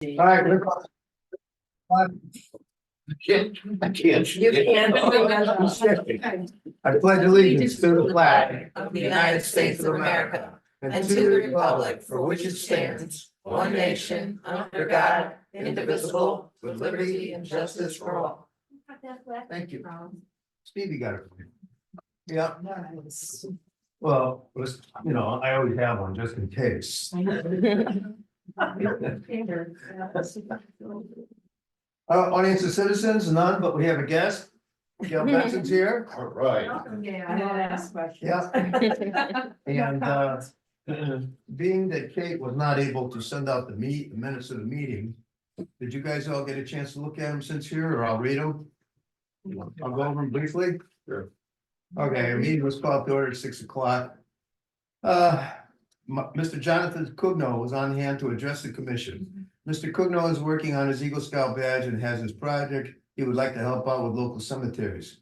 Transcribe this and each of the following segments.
All right, we're I can't. You can. I pledge allegiance to the flag Of the United States of America and to the republic for which it stands, one nation, under God, indivisible, with liberty and justice for all. Thank you. Stevie got it. Yeah, well, it was, I always have one just in case. Audience of citizens, none, but we have a guest. Gail Benson's here. All right. Yeah, I don't ask questions. Yeah. And being that Kate was not able to send out the minutes of the meeting, did you guys all get a chance to look at them since here, or I'll read them? I'll go over them briefly. Sure. Okay, our meeting was called to order at 6 o'clock. Mr. Jonathan Cugno was on hand to address the commission. Mr. Cugno is working on his Eagle Scout badge and has his project. He would like to help out with local cemeteries.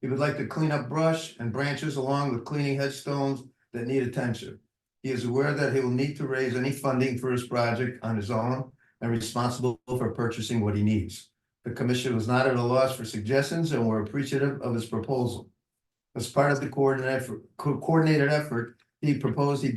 He would like to clean up brush and branches along with cleaning headstones that need attention. He is aware that he will need to raise any funding for his project on his own and responsible for purchasing what he needs. The commission was not at a loss for suggestions and were appreciative of his proposal. As part of the coordinated effort, we proposed that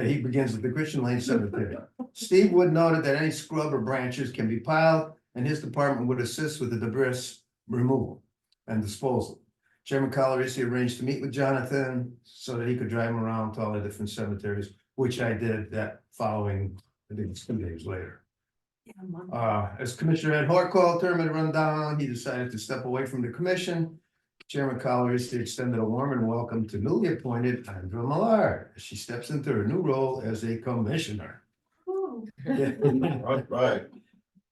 he begins at the Christian Lane Cemetery. Steve Wood noted that any scrub or branches can be piled, and his department would assist with the debris removal and disposal. Chairman Calarisi arranged to meet with Jonathan so that he could drive him around to all the different cemeteries, which I did that following, I think it's 2 days later. As Commissioner Ed Horkold term had run down, he decided to step away from the commission. Chairman Calarisi extended a warm and welcome to newly appointed Andrea Millard as she steps into her new role as a commissioner. Right.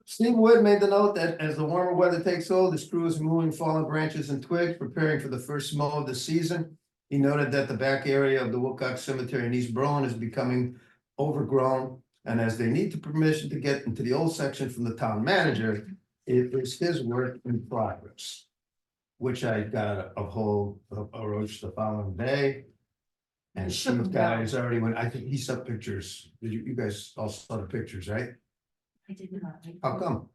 Steve Wood made the note that as the warmer weather takes hold, his crew is removing fallen branches and twigs, preparing for the first mow of the season. He noted that the back area of the Wilcox Cemetery in East Berlin is becoming overgrown, and as they need permission to get into the old section from the town manager, it is his work in progress. Which I got a hold of Roach the following day. And Steve guys already went, I think he saw pictures. Did you guys all saw the pictures, right? I did not. How come?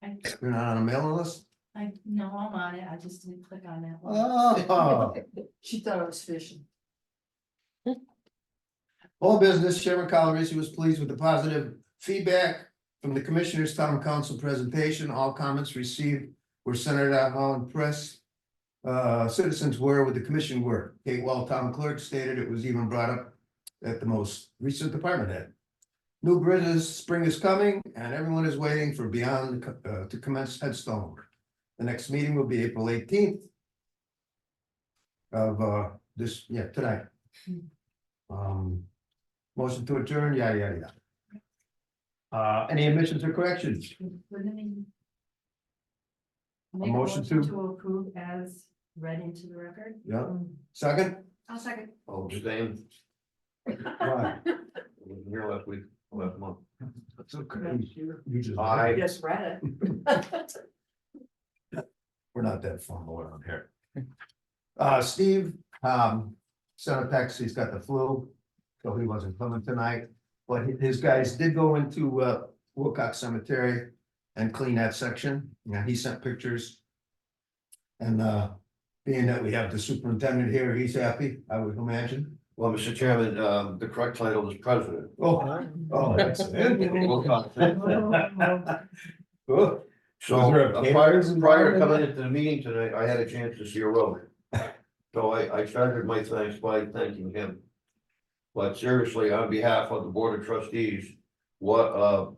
I, You're not on a mailing list? no, I'm on it. I just didn't click on that one. Oh, She thought I was fishing. all business, Chairman Calarisi was pleased with the positive feedback from the Commissioners' Town Council presentation. All comments received were centered on how impressed citizens were with the commission work. Kate Wall, Town Clerk, stated it was even brought up at the most recent department head. New bridges, spring is coming, and everyone is waiting for Beyond to commence headstone work. The next meeting will be April 18th. Of tonight. Motion to adjourn, yada, yada, yada. Any omissions or corrections? Make a motion to- approve as read into the record. Yeah, second? I'll second. Oh, Stan, Why? wasn't here last week, last month. That's okay. You just- I Just read it. We're not that formal around here. Steve, sent a text, he's got the flu, so he wasn't coming tonight. But his guys did go into, Wilcox Cemetery and clean that section. Yeah, he sent pictures. And, being that we have the superintendent here, he's happy, I would imagine. Well, Mr. Chairman, the correct title is president. Oh, that's it. Good. So Was there a prior cameras to involved in coming that? into the meeting tonight, I had a chance to see a road. So I started my thanks by thanking him. But seriously, on behalf of the Board of Trustees, what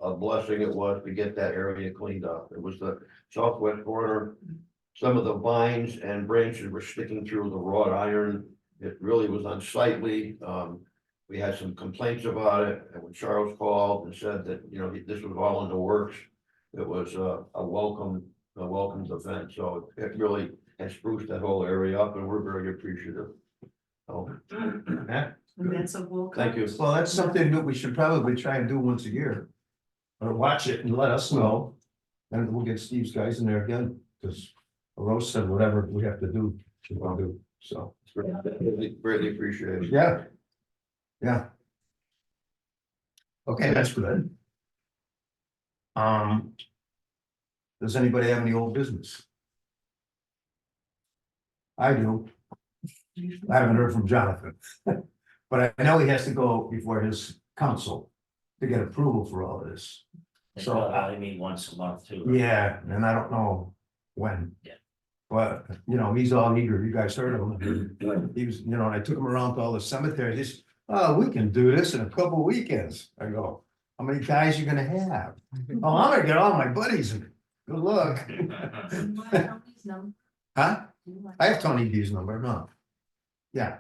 a blessing it was to get that area cleaned up. It was the southwest corner. Some of the vines and branches were sticking through the wrought iron. It really was unsightly. We had some complaints about it, and when Charles called and said that, this was all in the works, it was a welcome event. So it really has spruced that whole area up, and we're very appreciative. So, That's a Wilcox. thank you. Well, that's something that we should probably try and do once a year. Or watch it and let us know. And we'll get Steve's guys in there again, because Rose said whatever we have to do, we'll do, so. Greatly appreciated. Yeah. Yeah, Okay, that's good. Does anybody have any old business? I do. I haven't heard from Jonathan. But I know he has to go before his council to get approval for all this. They So, probably meet once a month too. right? Yeah, and I don't know when. Yeah. But, you know, he's all eager. You guys heard him. He was, you know, and I took him around to all the cemeteries. Oh, we can do this in a couple weekends. I go, how many guys you gonna have? Oh, I'm gonna get all my buddies and good luck. Do you want Tony's number? Huh? Do you want- I have Tony D's number, no. Yeah.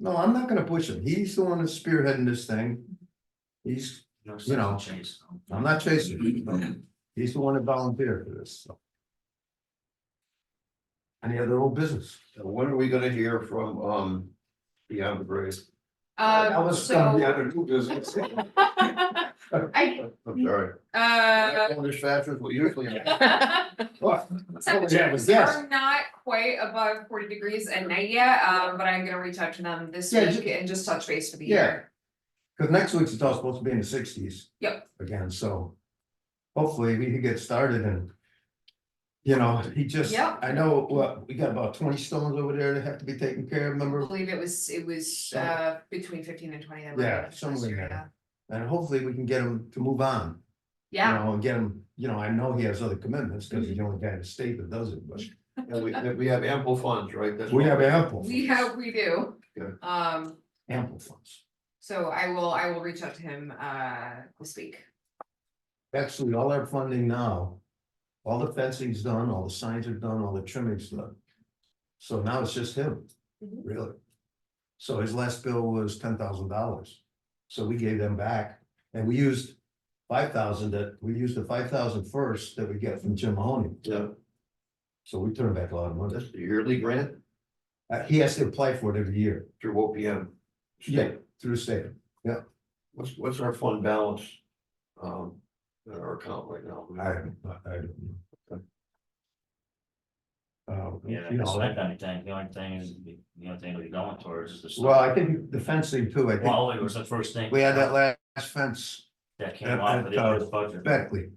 No, I'm not gonna push him. He's the one that's spearheading this thing. He's, No you know, sense in chasing them. I'm not chasing him. He's the one that volunteered for this, so. Any other old business? When are we gonna hear from, Beyond the Brave? That was gonna be So, other new business. I, I'm sorry. Going as fast as we usually. What? temperatures Yes. are not quite above 40 degrees at night yet, but I'm gonna reach out to them this Yeah, week and just touch base for the Yeah. year. Cause next week's it's all supposed to be in the sixties. Yep. Again, so hopefully we can get started and. You know, he just, Yep. I know, what, we got about 20 stones over there that have to be taken care of, I remember? believe it was between 15 and 20. that were Yeah, last somewhere year, there. And hopefully we can get him to move on. Yeah, You know, and get him, you know, I know he has other commitments, cause he's the only guy in the state that does it, but And we have ample funds, right? That's we what- have ample. we funds, have, we do. Good. Ample funds. So I will reach out to him this week. Actually, all our funding now, all the fencing's done, all the signs are done, all the trimming's done. So now it's just him, Mhm. really. So his last bill was $10,000. So we gave them back and we used 5,000 we used the 5,000 first that we get from Jim Mahoney. Yeah, So we turned back a lot of money. that's the yearly grant He has to apply for it every year. through OPM. Yeah, through the state. What's our fund balance? In our account right now? I don't know. Yeah, You I know, spent anything, the only thing is, the only thing we're going towards is the. stuff. well, I think the fencing too, I think Well, it was the first thing. we had that last fence, That came off of the first budget. Beckley.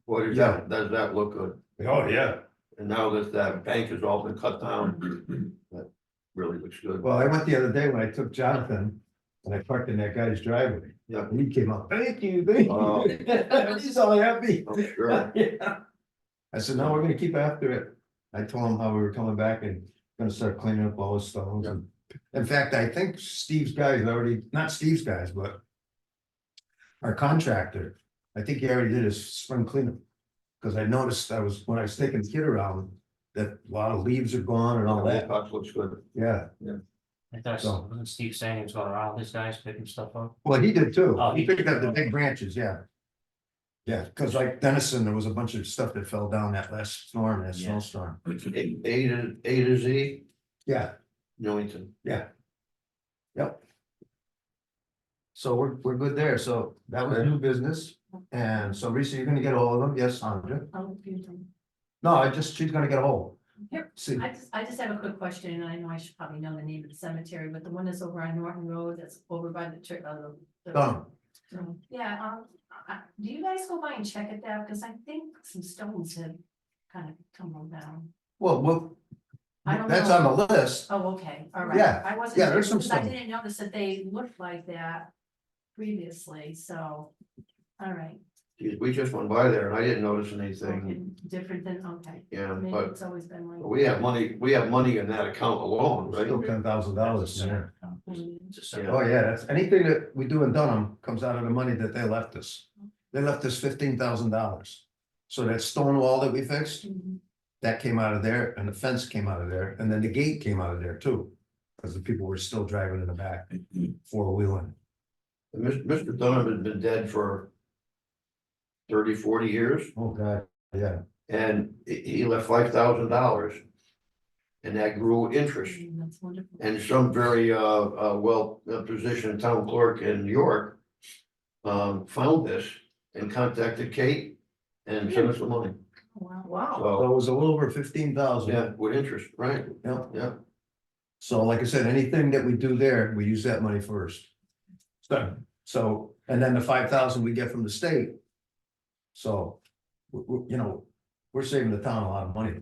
What does Yeah. does that look good? Oh, yeah. And now that that bank has all been cut down, that really looks good. Well, I went the other day when I took Jonathan and I parked in that guy's driveway. Yeah. And he came up, thank you, thank Oh. you. He's all happy. I'm sure. Yeah. I said, no, we're gonna keep after it. I told him how we were coming back and gonna start cleaning up all the stones. And in fact, I think Steve's guys already, not Steve's guys, but our contractor, I think he already did his spring cleanup. Cause I noticed when I was taking the kid around, that a lot of leaves are gone and all that. Box looks good. Yeah, I thought, So- wasn't Steve saying he was going around with his guys picking stuff up? well, he did too. Oh, He he picked did. up the big branches, yeah. Yeah, cause like Denison, there was a bunch of stuff that fell down that last storm, that Yeah. snowstorm. A to Z, Yeah, Newington. yeah. Yep. So we're good there. So that was Okay. new business. And so Risa, you're gonna get a hold of them? Yes, Sandra? Oh, beautiful. No, she's gonna get a hold. Yep. See, I just have a quick question, and I know I should probably know the name of the cemetery, but the one that's over on Norton Road, that's over by the church, Done. Yeah, do you guys go by and check it out, because I think some stones have kind of tumbled down. Well, I don't that's know. on the list. Oh, okay, all right. Yeah, I wasn't yeah, sure, there's some because I stone. didn't notice that they looked like that previously, so, all right. Geez, we just went by there and I didn't notice anything, Okay, different than, okay, yeah, maybe but it's always been like. we have money in that account alone, right? Still $10,000 in there. It's a separate- Oh, yeah, that's anything that we do in Dunham comes out of the money that they left us. They left us $15,000. So that stone wall that we fixed, Mhm. that came out of there and the fence came out of there and then the gate came out of there too. Cause the people were still driving in the back, four-wheeling. Mr. Dunham has been dead for 30-40 years Oh, God, yeah. and he left $5,000. And that grew interest. That's wonderful. And some very well positioned town clerk in New York. Found this and contacted Kate and sent us the money. Wow. Wow. So So, it was a little over 15,000. yeah, with interest, right? Yeah. Yeah. So like I said, anything that we do there, we use that money first. So And then the 5,000 we get from the state. So, you know, we're saving the town a lot of money.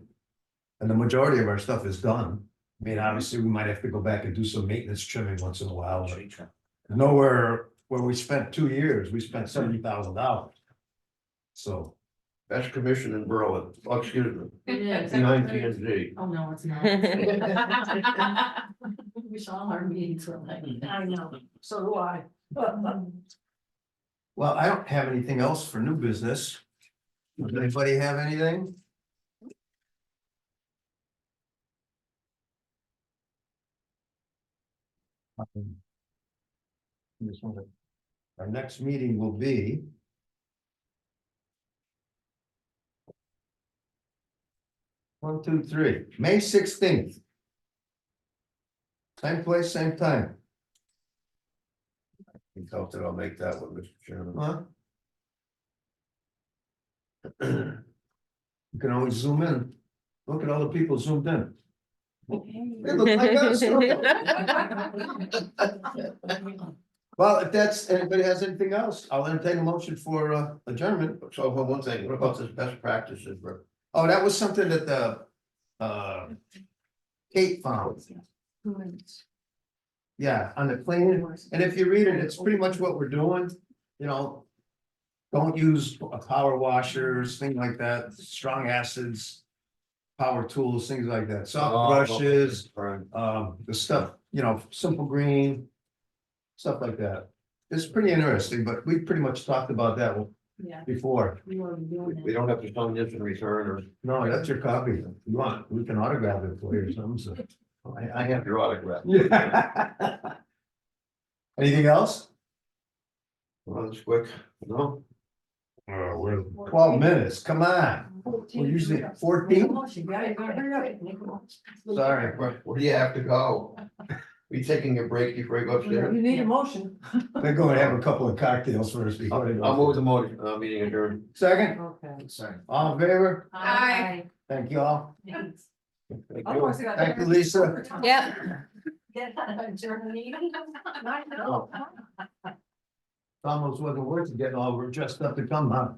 And the majority of our stuff is done. I mean, obviously, we might have to go back and do some maintenance trimming once in a while, but nowhere where we spent 2 years, we spent $70,000. So, Best commission in Berlin, oh, excuse me, It is. behind P and Z. Oh, no, it's not. Wish all our meetings were like, I know, so do I. well, I don't have anything else for new business. Does anybody have anything? Just wanna- Our next meeting will be. One, two, three, May 16th. Same place, same time. You felt that I'll make that one, Mr. Chairman. Huh? You can always zoom in. Look at all the people zoomed in. It looks like us. Well, if that's, anybody has anything else, I'll entertain a motion for adjournment. So one thing, what about this best practices, bro? Oh, that was something that the Kate found. Yeah, on the cleaning, and if you read it, it's pretty much what we're doing, you know. Don't use power washers, things like that, strong acids. Power tools, things like that, soft brushes, Right. the stuff, you know, simple green. Stuff like that. It's pretty interesting, but we pretty much talked about that Yeah, before. we were doing We it. don't have to sign this in return, or No, that's your copy. If you want, we can autograph it for you or something, so. I have your autograph. Yeah. Anything else? Well, that's quick, no? We're 12 minutes, come on. We're usually at 14. Sorry. Where do you have to go? We taking a break before you go upstairs? need a motion. They're going to have a couple of cocktails first before they go. I'll move the motion, meeting adjourned. Second, Okay. all in favor? Aye. Thank you all. Thanks. Thank Of you. course, I got Thank you, there. Lisa. Yep. Get out of Germany. I know. Almost wasn't worth it getting all dressed up to come, huh?